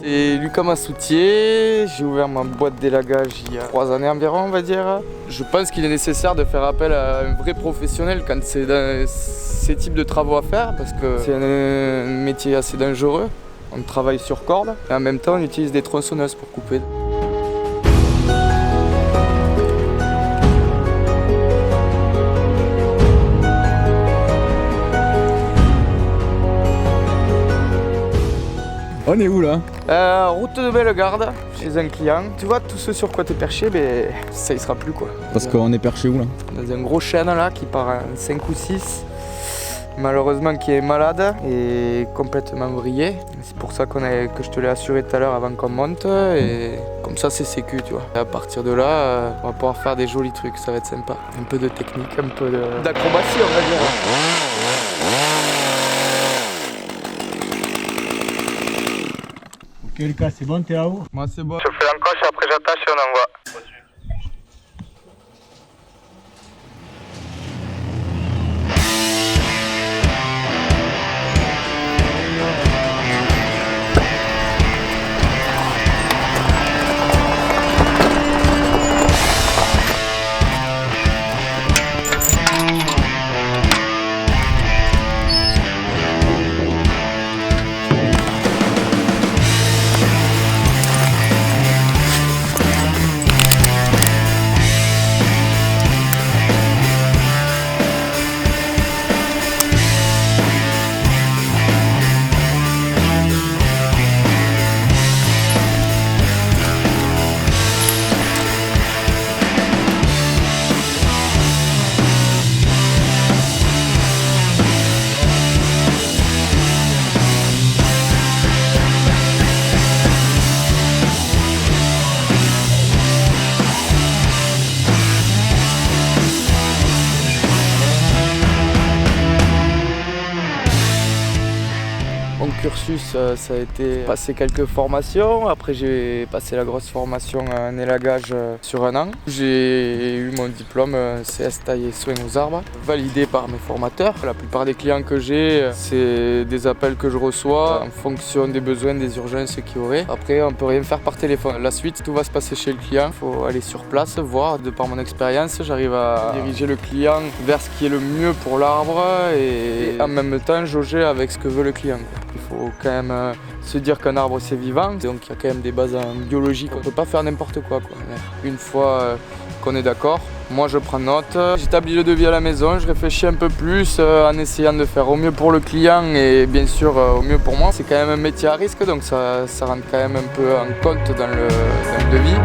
C'est Lucas Massoutier, j'ai ouvert ma boîte d'élagage il y a 3 années environ, on va dire. Je pense qu'il est nécessaire de faire appel à un vrai professionnel quand c'est ces types de travaux à faire, parce que c'est un métier assez dangereux. On travaille sur corde et en même temps on utilise des tronçonneuses pour couper. On est où là? Route de Bellegarde, chez un client. Tu vois, tout ce sur quoi tu es perché, ça y sera plus quoi. Parce qu'on est perché où là? Dans un gros chêne là qui part en 5 ou 6. Malheureusement qui est malade et complètement vrillé. C'est pour ça que je te l'ai assuré tout à l'heure avant qu'on monte. Et comme ça c'est sécu, tu vois. Et à partir de là, on va pouvoir faire des jolis trucs, ça va être sympa. Un peu de technique, un peu d'acrobatie on va dire. Ok Lucas, c'est bon, t'es là-haut? Moi c'est bon. Je fais l'encoche, après j'attache et on envoie. Mon cursus, ça a été passer quelques formations. Après, j'ai passé la grosse formation en élagage sur 1 an. J'ai eu mon diplôme CS taille et soins aux arbres, validé par mes formateurs. La plupart des clients que j'ai, c'est des appels que je reçois en fonction des besoins, des urgences qu'il y aurait. Après, on ne peut rien faire par téléphone. La suite, tout va se passer chez le client. Il faut aller sur place, voir. De par mon expérience, j'arrive à diriger le client vers ce qui est le mieux pour l'arbre et en même temps jauger avec ce que veut le client. Il faut quand même se dire qu'un arbre c'est vivant, donc il y a quand même des bases en biologie, on ne peut pas faire n'importe quoi. Une fois qu'on est d'accord, moi je prends note, j'établis le devis à la maison, je réfléchis un peu plus en essayant de faire au mieux pour le client et bien sûr au mieux pour moi. C'est quand même un métier à risque, donc ça rentre quand même un peu en compte dans le devis.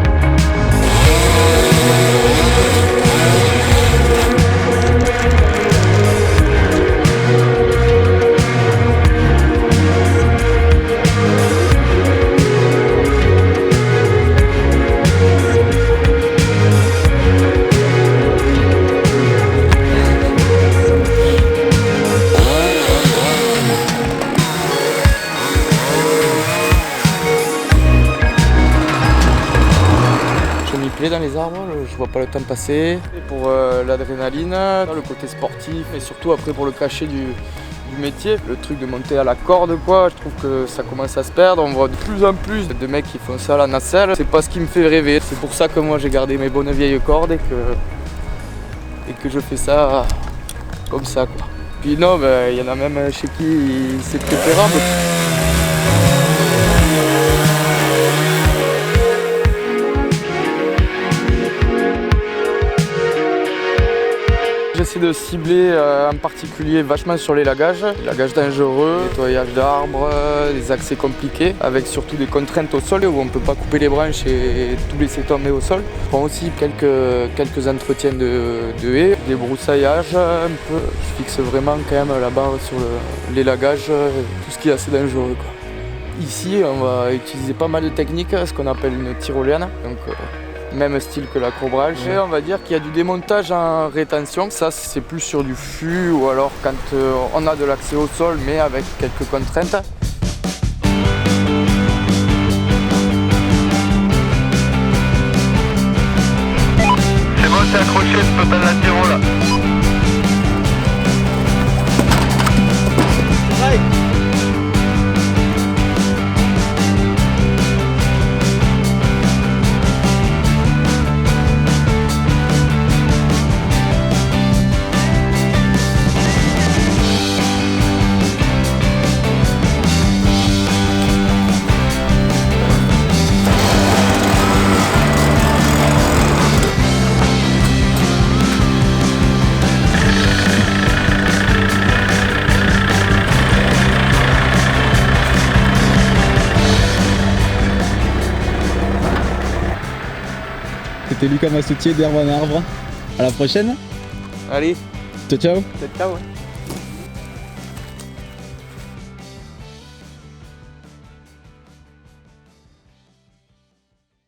Dans les arbres, je vois pas le temps passer. Pour l'adrénaline, le côté sportif et surtout après pour le cachet du métier, le truc de monter à la corde quoi, je trouve que ça commence à se perdre, on voit de plus en plus de mecs qui font ça à la nacelle, c'est pas ce qui me fait rêver, c'est pour ça que moi j'ai gardé mes bonnes vieilles cordes et que je fais ça comme ça quoi. Puis non, y en a même chez qui c'est préférable. J'essaie de cibler en particulier vachement sur l'élagage dangereux, nettoyage d'arbres, des accès compliqués, avec surtout des contraintes au sol où on ne peut pas couper les branches et tout laisser tomber au sol. Je prends aussi quelques entretiens de haies, des broussaillages un peu. Je fixe vraiment quand même la barre sur l'élagage, tout ce qui est assez dangereux, quoi. Ici, on va utiliser pas mal de techniques, ce qu'on appelle une tyrolienne. Donc, même style que l'acrobrage. Et on va dire qu'il y a du démontage en rétention. Ça, c'est plus sur du fût ou alors quand on a de l'accès au sol, mais avec quelques contraintes. C'est bon, c'est accroché, tu peux pas la tirer là. c'était Lucas Massoutier d'Herbe en Arbre. À la prochaine. Allez, Ciao ciao. ciao.